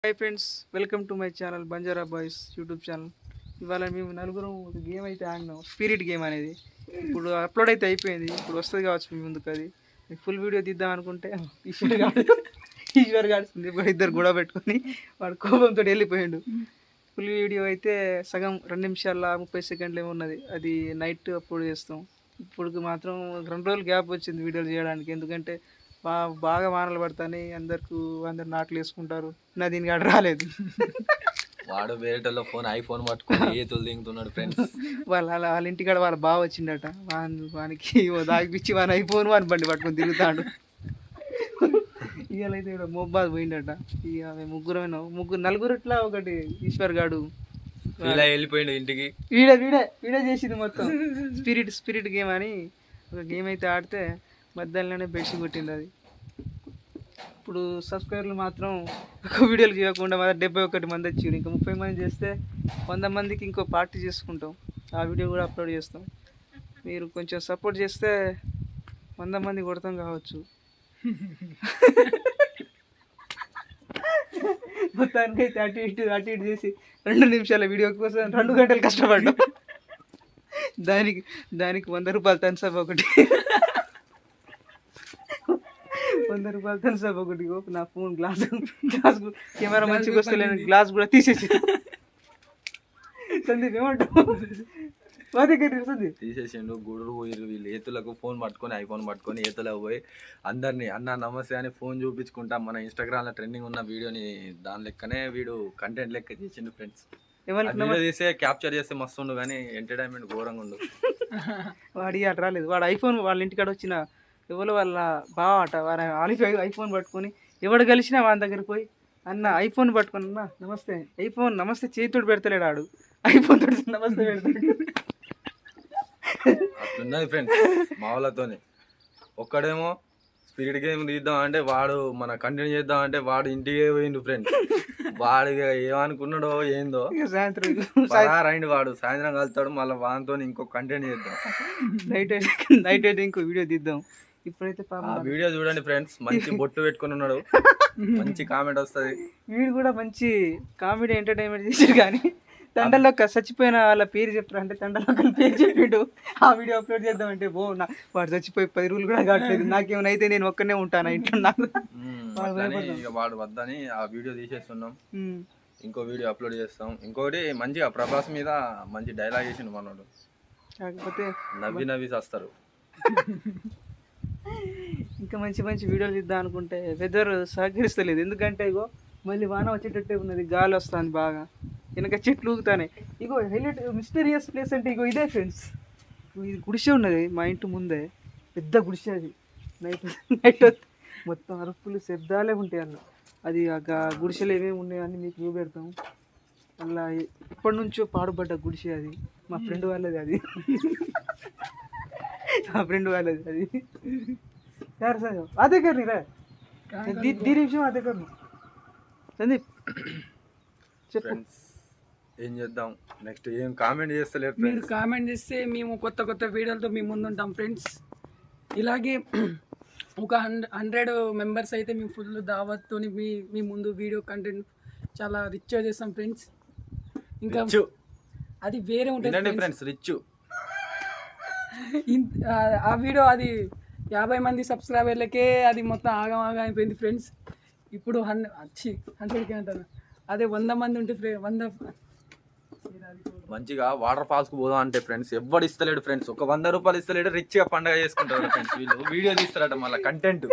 Hi friends, welcome to my channel Banjara boys YouTube channel. ఇవాళ మేము నలుగురం ఒక గేమ్ అయితే ఆడినాం, స్పిరిట్ గేమ్ అనేది. ఇప్పుడు అప్లోడ్ అయితే అయిపోయింది, ఇప్పుడు వస్తుంది కావచ్చు మీ ముందుకు. అది ఫుల్ వీడియో తీద్దాం అనుకుంటే ఈశ్వర్ గాడు ఇప్పుడు ఇద్దరు గొడవ పెట్టుకొని వాడు కోపంతో వెళ్ళిపోయాడు. ఫుల్ వీడియో అయితే సగం 2 నిమిషాల 30 సెకండ్లు ఏమో ఉన్నది. అది నైట్ అప్లోడ్ చేస్తాం. ఇప్పుడు మాత్రం 2 రోజులు గ్యాప్ వచ్చింది వీడియోలు చేయడానికి, ఎందుకంటే బాగా వానలు పడతాయి, అందరు నాట్లు వేసుకుంటారు. నా దీనికి ఆడ రాలేదు. వాడు వేరేటోళ్ళ ఫోన్ ఐఫోన్ పట్టుకొని ఏతులు దిగుతున్నాడు ఫ్రెండ్స్. వాళ్ళ ఇంటికాడ వాళ్ళ బావ వచ్చిండట, వానికి దాగిపిచ్చి వాని ఐఫోన్ వాని బండి పట్టుకొని తిరుగుతాడు. ఇవాళైతే ఇక్కడ మొబ్బాద్ పోయిండట. ఇక ముగ్గురు నలుగురు ఇట్లా ఒకటి ఈశ్వర్ గాడు ఇలా వెళ్ళిపోయిండు ఇంటికి. వీడే చేసింది మొత్తం. స్పిరిట్ గేమ్ అని ఒక గేమ్ అయితే ఆడితే మధ్యలోనే బెడ్షీట్ కొట్టింది అది. ఇప్పుడు సబ్స్క్రైబర్లు మాత్రం ఒక వీడియోలు చేయకుండా మాత్రం 71 మంది వచ్చారు. ఇంకా 30 మంది చేస్తే 100 మందికి ఇంకో పార్టీ చేసుకుంటాం. ఆ వీడియో కూడా అప్లోడ్ చేస్తాం. మీరు కొంచెం సపోర్ట్ చేస్తే 100 మంది కొడతాం కావచ్చు. మొత్తానికి అయితే అటు ఇటు చేసి 2 నిమిషాల వీడియో కోసం 2 గంటలు కష్టపడ్డాం. దానికి 100 రూపాయలు తన్సబ్ ఒకటి, 100 రూపాయలు తన్సబ్ ఒకటి. నా ఫోన్ గ్లాస్ కెమెరా మంచిగా వస్తలేను, గ్లాస్ కూడా తీసేసి. సందీప్ ఏమంటావు? తీసేసిండు. గుడురు పోయిరు వీళ్ళు. ఏతులకు ఫోన్ పట్టుకొని ఐఫోన్ పట్టుకొని ఏతులకు పోయి అందరినీ అన్న నమస్తే అని ఫోన్ చూపించుకుంటా మన ఇన్స్టాగ్రామ్ లో ట్రెండింగ్ ఉన్న వీడియోని దాని లెక్కనే వీడు కంటెంట్ లెక్క చేసిండు ఫ్రెండ్స్. వీడియో తీసే క్యాప్చర్ చేస్తే మస్తు ఉండు, కానీ ఎంటర్టైన్మెంట్ ఘోరంగా ఉండు. వాడి అటు రాలేదు. వాడు ఐఫోన్ వాళ్ళ ఇంటికాడ వచ్చిన ఎవరు వాళ్ళ బావ అట, వారి ఐఫోన్ పట్టుకొని ఎవడు కలిసినా వాళ్ళ దగ్గరికి పోయి అన్న ఐఫోన్ పట్టుకొని అన్న నమస్తే, ఐఫోన్ నమస్తే చేతితోడు పెడతలేడు. ఆడు ఐఫోన్ తోటి నమస్తే పెడతాడు. అట్లున్నది ఫ్రెండ్స్ మా వాళ్ళతోనే. ఒక్కడేమో స్పిరిట్ గేమ్ తీద్దాం అంటే వాడు మన కంటిన్యూ చేద్దాం అంటే వాడు ఇంటికే పోయిండు ఫ్రెండ్స్. వాడు ఏమనుకున్నాడో ఏందో సాయంత్రం రైండ్ వాడు సాయంత్రం కలుతాడు. మళ్ళీ వానితో ఇంకో కంటెంట్ చేద్దాం, నైట్ అయితే ఇంకో వీడియో తీద్దాం. ఇప్పుడైతే ఆ వీడియో చూడండి ఫ్రెండ్స్. మంచి బొట్టు పెట్టుకుని ఉన్నాడు, మంచి కామెంట్ వస్తుంది. వీడు కూడా మంచి కామెడీ ఎంటర్టైన్మెంట్ చేసాడు. కానీ తండలో చచ్చిపోయిన వాళ్ళ పేరు చెప్తారు అంటే తండలో పేరు చెప్పిండు. ఆ వీడియో అప్లోడ్ చేద్దామంటే వాడు చచ్చిపోయి 10 రోజులు కూడా కావట్లేదు. నాకేమైనా అయితే నేను ఒక్కనే ఉంటాను ఇంట్లో. నాకు వాడు వద్దని ఆ వీడియో తీసేస్తున్నాం. ఇంకో వీడియో అప్లోడ్ చేస్తాం. ఇంకోటి మంచిగా ప్రభాస్ మీద మంచి డైలాగ్ వేసిండు మనోడు. కాకపోతే నవ్వి వస్తారు. ఇంకా మంచి వీడియోలు తీద్దాం అనుకుంటే వెదర్ సహకరిస్తలేదు. ఎందుకంటే ఇగో మళ్ళీ వాన వచ్చేటట్టే ఉన్నది, గాలి వస్తుంది బాగా, వెనక చెట్లు ఊగుతానే. ఇగో హైలైట్ మిస్టీరియస్ ప్లేస్ అంటే ఇగో ఇదే ఫ్రెండ్స్. ఇది గుడిసె ఉన్నది మా ఇంటి ముందే, పెద్ద గుడిసె. అది నైట్ మొత్తం అరుపులు శబ్దాలే ఉంటాయి అన్న. అది ఆ గుడిసెలు ఏమేమి ఉన్నాయో అన్నీ మీకు చూపెడతాం. అలా ఎప్పటి నుంచో పాడుపడ్డ గుడిసె అది. మా ఫ్రెండ్ వాళ్ళది అది. అది यार सर आते कर नहीं रहा दीदी विषయం आते कर సందీప్ ఫ్రెండ్స్. ఏం చేద్దాం నెక్స్ట్? ఏం కామెంట్ చేస్తలేరు. మీరు కామెంట్ చేస్తే మేము కొత్త వీడియోలతో మీ ముందు ఉంటాం ఫ్రెండ్స్. ఇలాగే ఒక 100 మెంబర్స్ అయితే మేము ఫుల్ దావత్తో మీ ముందు వీడియో కంటెంట్ చాలా రిచ్గా చేస్తాం ఫ్రెండ్స్. ఇంకా అది వేరే ఉంటుంది ఫ్రెండ్స్. రిచ్ ఆ వీడియో అది 50 మంది సబ్స్క్రైబర్లకే అది మొత్తం ఆగం అయిపోయింది ఫ్రెండ్స్. ఇప్పుడు 100కి అంటారు. అదే 100 మంది ఉంటే 100 మంచిగా వాటర్ ఫాల్స్ కు పోదాం అంటే ఫ్రెండ్స్ ఎవ్వడు ఇస్తలేడు ఫ్రెండ్స్. ఒక 100 రూపాయలు ఇస్తలేడు, రిచ్గా పండగ చేసుకుంటారు ఫ్రెండ్స్. వీళ్ళు వీడియో తీస్తారట మళ్ళీ కంటెంట్.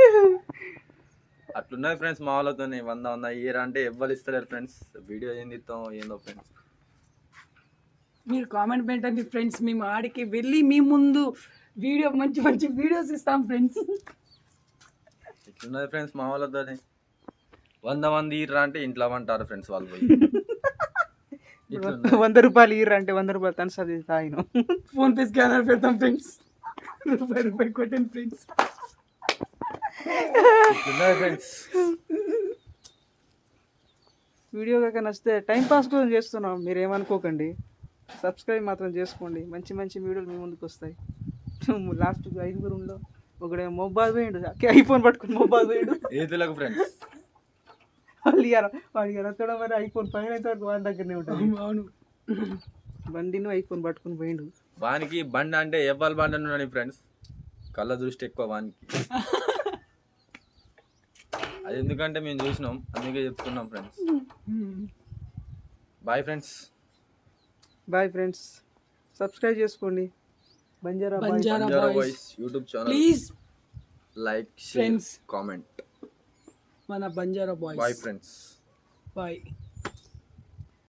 అట్లున్నది ఫ్రెండ్స్ మా వాళ్ళతో. 100 ఇయర్ అంటే ఎవ్వరు ఇస్తలేరు ఫ్రెండ్స్. వీడియో ఏం తీస్తాం ఏందో ఫ్రెండ్స్. మీరు కామెంట్ పెట్టండి ఫ్రెండ్స్. మేము ఆడికి వెళ్ళి మీ ముందు వీడియో మంచి వీడియోస్ ఇస్తాం ఫ్రెండ్స్. ఇట్లున్నది ఫ్రెండ్స్ మా వాళ్ళతో. 100 మంది ఇర్రా అంటే ఇంట్లో అంటారు ఫ్రెండ్స్ వాళ్ళు పోయి. 100 రూపాయలు ఇర్రా అంటే 100 రూపాయలు తను అది తాగిన ఫోన్ పే స్కానర్ పెడతాం ఫ్రెండ్స్. రూపాయి కొట్టండి ఫ్రెండ్స్. ఇట్లున్నది ఫ్రెండ్స్. వీడియో కాక నచ్చితే టైం పాస్ కోసం చేస్తున్నాం, మీరు ఏమనుకోకండి. సబ్స్క్రైబ్ మాత్రం చేసుకోండి. మంచి వీడియోలు మీ ముందుకు వస్తాయి. లాస్ట్ 5 ఒకడే మొబైల్ పోయిండు, ఐఫోన్ పట్టుకుని మొబైల్ పోయిండు. ఏతులకు ఫ్రెండ్స్ వాడికి ఎరతడం మరి ఐఫోన్ 5 అయితే వరకు వాడి దగ్గరనే ఉంటుంది. అవును. బండిను ఐఫోన్ పట్టుకుని పోయిండు. వానికి బండి అంటే ఎవ్వరు బండి ఉన్నాడు ఫ్రెండ్స్, కళ్ళ దృష్టి ఎక్కువ వానికి. అది ఎందుకంటే మేము చూసినాం, అందుకే చెప్తున్నాం friends. Bye friends. Bye friends, subscribe చేసుకోండి Banjara Banjara boys boys YouTube channel. Please like, share, friends, comment. మన Banjara boys. Bye friends. Bye.